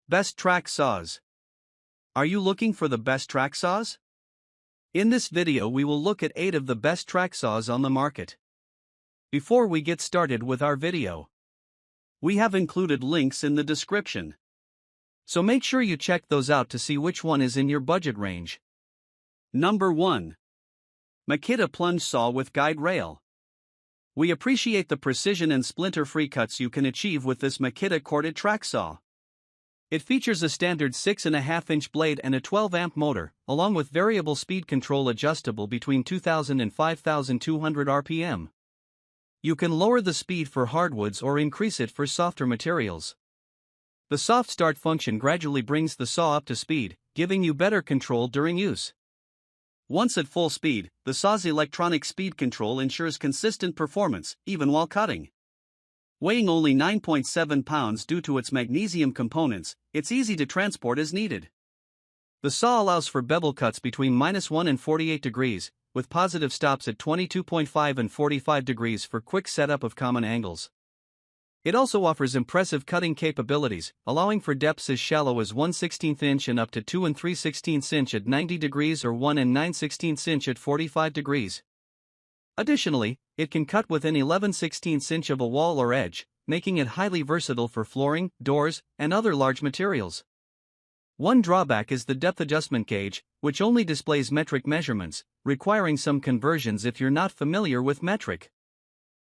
Best track saws. Are you looking for the best track saws? In this video we will look at 8 of the best track saws on the market. Before we get started with our video, we have included links in the description, so make sure you check those out to see which one is in your budget range. Number 1. Makita Plunge Saw with Guide Rail. We appreciate the precision and splinter-free cuts you can achieve with this Makita corded track saw. It features a standard 6.5-inch blade and a 12-amp motor, along with variable speed control adjustable between 2,000 and 5,200 RPM. You can lower the speed for hardwoods or increase it for softer materials. The soft start function gradually brings the saw up to speed, giving you better control during use. Once at full speed, the saw's electronic speed control ensures consistent performance, even while cutting. Weighing only 9.7 pounds due to its magnesium components, it's easy to transport as needed. The saw allows for bevel cuts between -1 and 48 degrees, with positive stops at 22.5 and 45 degrees for quick setup of common angles. It also offers impressive cutting capabilities, allowing for depths as shallow as 1/16 inch and up to 2 3/16 inch at 90 degrees or 1 9/16 inch at 45 degrees. Additionally, it can cut within 11/16 inch of a wall or edge, making it highly versatile for flooring, doors, and other large materials. One drawback is the depth adjustment gauge, which only displays metric measurements, requiring some conversions if you're not familiar with metric.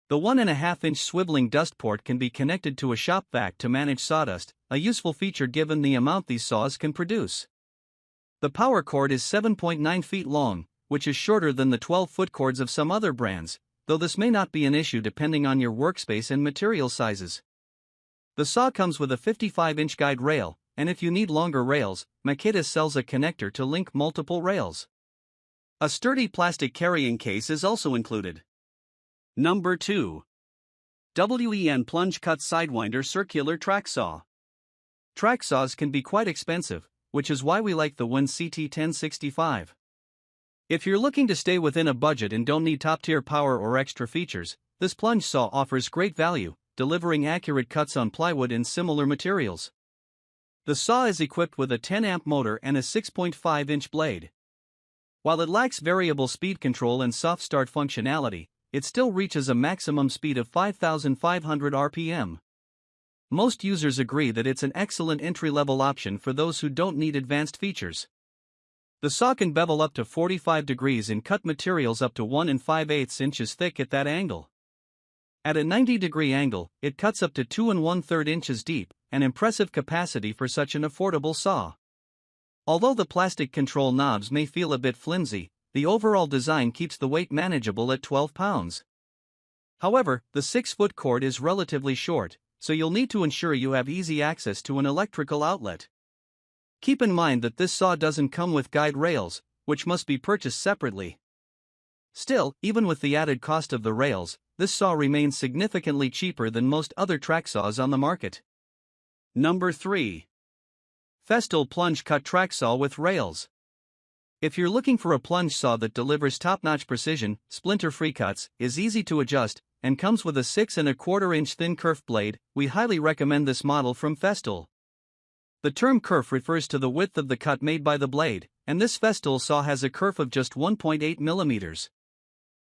The 1.5-inch swiveling dust port can be connected to a shop vac to manage sawdust, a useful feature given the amount these saws can produce. The power cord is 7.9 feet long, which is shorter than the 12-foot cords of some other brands, though this may not be an issue depending on your workspace and material sizes. The saw comes with a 55-inch guide rail, and if you need longer rails, Makita sells a connector to link multiple rails. A sturdy plastic carrying case is also included. Number 2. WEN Plunge Cut Sidewinder Circular Track Saw. Track saws can be quite expensive, which is why we like the WEN CT1065. If you're looking to stay within a budget and don't need top-tier power or extra features, this plunge saw offers great value, delivering accurate cuts on plywood and similar materials. The saw is equipped with a 10-amp motor and a 6.5-inch blade. While it lacks variable speed control and soft start functionality, it still reaches a maximum speed of 5,500 RPM. Most users agree that it's an excellent entry-level option for those who don't need advanced features. The saw can bevel up to 45 degrees and cut materials up to 1 5/8 inches thick at that angle. At a 90-degree angle, it cuts up to 2 1/3 inches deep, an impressive capacity for such an affordable saw. Although the plastic control knobs may feel a bit flimsy, the overall design keeps the weight manageable at 12 pounds. However, the 6-foot cord is relatively short, so you'll need to ensure you have easy access to an electrical outlet. Keep in mind that this saw doesn't come with guide rails, which must be purchased separately. Still, even with the added cost of the rails, this saw remains significantly cheaper than most other track saws on the market. Number 3. Festool Plunge Cut Track Saw with Rails. If you're looking for a plunge saw that delivers top-notch precision, splinter-free cuts, is easy to adjust, and comes with a 6.25-inch thin kerf blade, we highly recommend this model from Festool. The term kerf refers to the width of the cut made by the blade, and this Festool saw has a kerf of just 1.8 millimeters.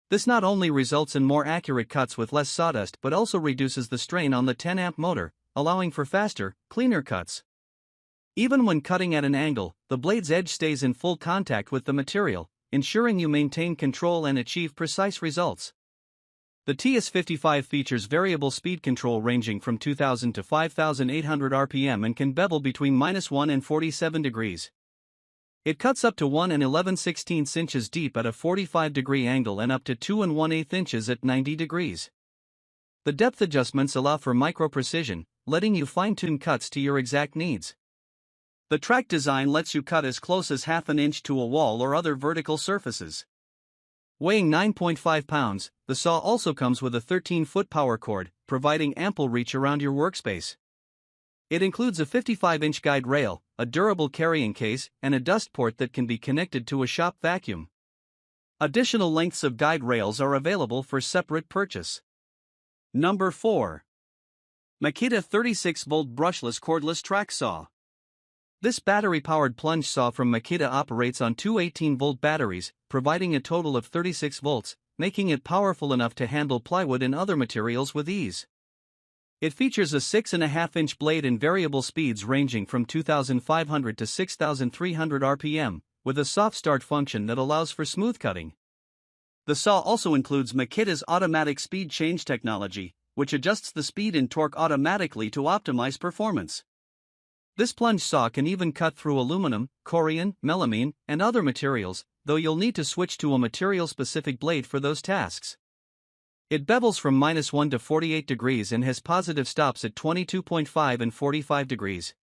This not only results in more accurate cuts with less sawdust but also reduces the strain on the 10-amp motor, allowing for faster, cleaner cuts. Even when cutting at an angle, the blade's edge stays in full contact with the material, ensuring you maintain control and achieve precise results. The TS55 features variable speed control ranging from 2,000 to 5,800 RPM and can bevel between -1 and 47 degrees. It cuts up to 1 11/16 inches deep at a 45-degree angle and up to 2 1/8 inches at 90 degrees. The depth adjustments allow for micro-precision, letting you fine-tune cuts to your exact needs. The track design lets you cut as close as half an inch to a wall or other vertical surfaces. Weighing 9.5 pounds, the saw also comes with a 13-foot power cord, providing ample reach around your workspace. It includes a 55-inch guide rail, a durable carrying case, and a dust port that can be connected to a shop vacuum. Additional lengths of guide rails are available for separate purchase. Number 4. Makita 36-volt Brushless Cordless Track Saw. This battery-powered plunge saw from Makita operates on two 18-volt batteries, providing a total of 36 volts, making it powerful enough to handle plywood and other materials with ease. It features a 6.5-inch blade and variable speeds ranging from 2,500 to 6,300 RPM, with a soft start function that allows for smooth cutting. The saw also includes Makita's automatic speed change technology, which adjusts the speed and torque automatically to optimize performance. This plunge saw can even cut through aluminum, corian, melamine, and other materials, though you'll need to switch to a material-specific blade for those tasks. It bevels from -1 to 48 degrees and has positive stops at 22.5 and 45 degrees.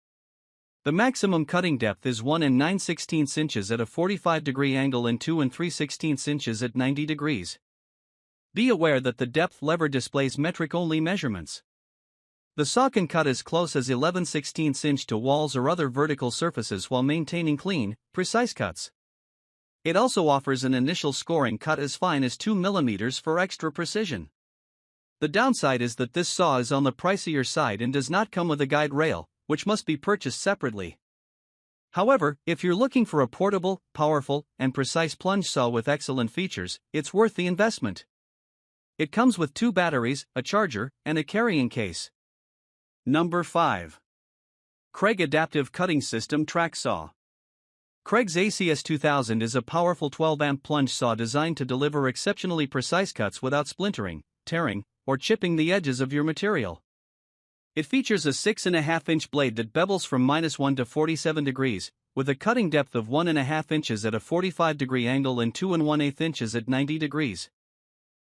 The maximum cutting depth is 1 9/16 inches at a 45-degree angle and 2 3/16 inches at 90 degrees. Be aware that the depth lever displays metric-only measurements. The saw can cut as close as 11/16 inch to walls or other vertical surfaces while maintaining clean, precise cuts. It also offers an initial scoring cut as fine as 2 mm for extra precision. The downside is that this saw is on the pricier side and does not come with a guide rail, which must be purchased separately. However, if you're looking for a portable, powerful, and precise plunge saw with excellent features, it's worth the investment. It comes with 2 batteries, a charger, and a carrying case. Number 5. Kreg Adaptive Cutting System Track Saw. Kreg's ACS 2000 is a powerful 12-amp plunge saw designed to deliver exceptionally precise cuts without splintering, tearing, or chipping the edges of your material. It features a 6.5-inch blade that bevels from -1 to 47 degrees, with a cutting depth of 1.5 inches at a 45-degree angle and 2 1/8 inches at 90 degrees.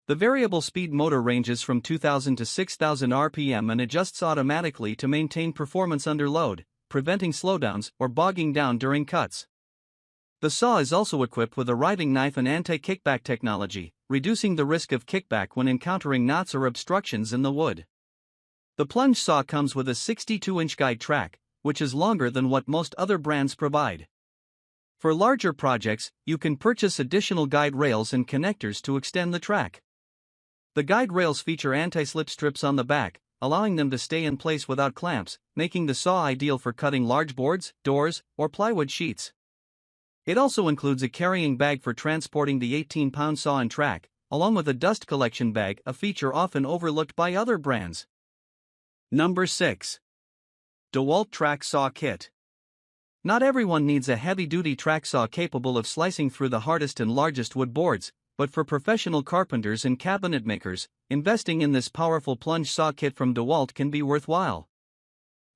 The variable speed motor ranges from 2,000 to 6,000 RPM and adjusts automatically to maintain performance under load, preventing slowdowns or bogging down during cuts. The saw is also equipped with a riving knife and anti-kickback technology, reducing the risk of kickback when encountering knots or obstructions in the wood. The plunge saw comes with a 62-inch guide track, which is longer than what most other brands provide. For larger projects, you can purchase additional guide rails and connectors to extend the track. The guide rails feature anti-slip strips on the back, allowing them to stay in place without clamps, making the saw ideal for cutting large boards, doors, or plywood sheets. It also includes a carrying bag for transporting the 18-pound saw and track, along with a dust collection bag, a feature often overlooked by other brands. Number 6. DEWALT Track Saw Kit. Not everyone needs a heavy-duty track saw capable of slicing through the hardest and largest wood boards, but for professional carpenters and cabinet makers, investing in this powerful plunge saw kit from DEWALT can be worthwhile.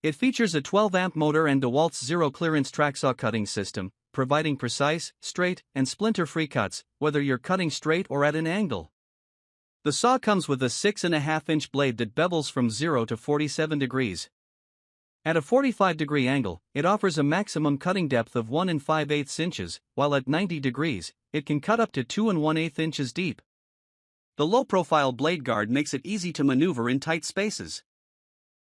It features a 12-amp motor and DEWALT's zero-clearance track saw cutting system, providing precise, straight, and splinter-free cuts, whether you're cutting straight or at an angle. The saw comes with a 6.5-inch blade that bevels from 0 to 47 degrees. At a 45-degree angle, it offers a maximum cutting depth of 1 5/8 inches, while at 90 degrees, it can cut up to 2 1/8 inches deep. The low-profile blade guard makes it easy to maneuver in tight spaces.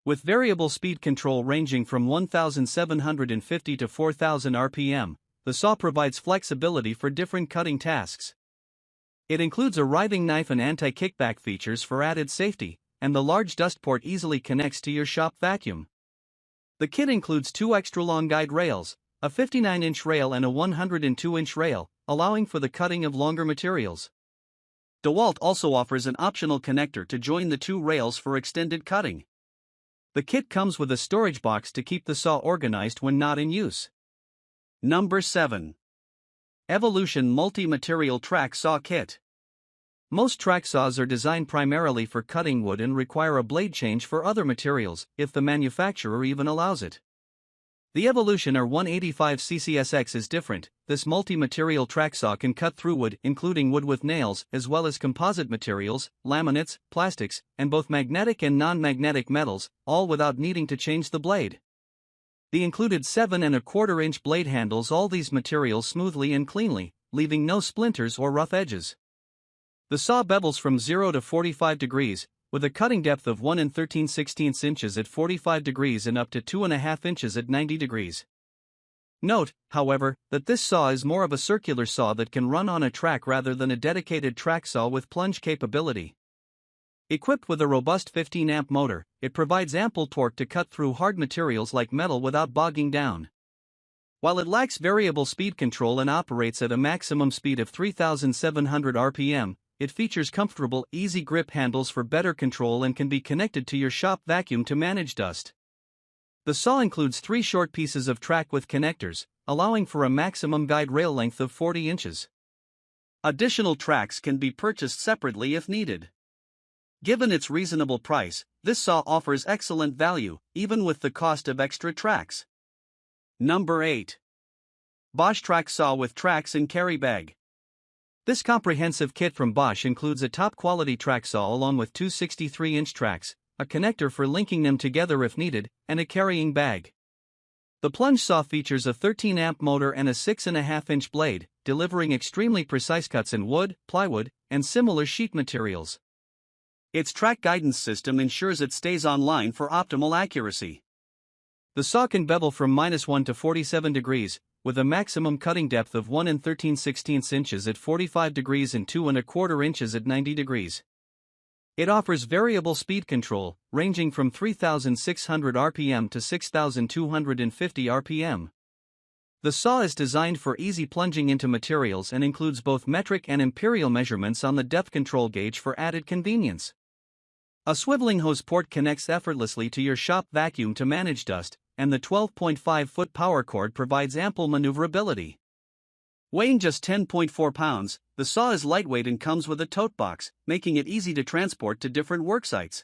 With variable speed control ranging from 1,750 to 4,000 RPM, the saw provides flexibility for different cutting tasks. It includes a riving knife and anti-kickback features for added safety, and the large dust port easily connects to your shop vacuum. The kit includes 2 extra-long guide rails, a 59-inch rail and a 102-inch rail, allowing for the cutting of longer materials. DEWALT also offers an optional connector to join the 2 rails for extended cutting. The kit comes with a storage box to keep the saw organized when not in use. Number 7. Evolution Multi-Material Track Saw Kit. Most track saws are designed primarily for cutting wood and require a blade change for other materials, if the manufacturer even allows it. The Evolution R185 CCSX is different. This multi-material track saw can cut through wood, including wood with nails, as well as composite materials, laminates, plastics, and both magnetic and non-magnetic metals, all without needing to change the blade. The included 7.25-inch blade handles all these materials smoothly and cleanly, leaving no splinters or rough edges. The saw bevels from 0 to 45 degrees, with a cutting depth of 1 13/16 inches at 45 degrees and up to 2.5 inches at 90 degrees. Note, however, that this saw is more of a circular saw that can run on a track rather than a dedicated track saw with plunge capability. Equipped with a robust 15-amp motor, it provides ample torque to cut through hard materials like metal without bogging down. While it lacks variable speed control and operates at a maximum speed of 3,700 RPM, it features comfortable, easy grip handles for better control and can be connected to your shop vacuum to manage dust. The saw includes 3 short pieces of track with connectors, allowing for a maximum guide rail length of 40 inches. Additional tracks can be purchased separately if needed. Given its reasonable price, this saw offers excellent value, even with the cost of extra tracks. Number 8. Bosch Track Saw with Tracks and Carry Bag. This comprehensive kit from Bosch includes a top-quality track saw along with 2 63-inch tracks, a connector for linking them together if needed, and a carrying bag. The Plunge saw features a 13-amp motor and a 6.5-inch blade, delivering extremely precise cuts in wood, plywood, and similar sheet materials. Its track guidance system ensures it stays on line for optimal accuracy. The saw can bevel from -1 to 47 degrees, with a maximum cutting depth of 1 13/16 inches at 45 degrees and 2 1/4 inches at 90 degrees. It offers variable speed control, ranging from 3,600 RPM to 6,250 RPM. The saw is designed for easy plunging into materials and includes both metric and imperial measurements on the depth control gauge for added convenience. A swiveling hose port connects effortlessly to your shop vacuum to manage dust, and the 12.5-foot power cord provides ample maneuverability. Weighing just 10.4 pounds, the saw is lightweight and comes with a tote box, making it easy to transport to different work sites.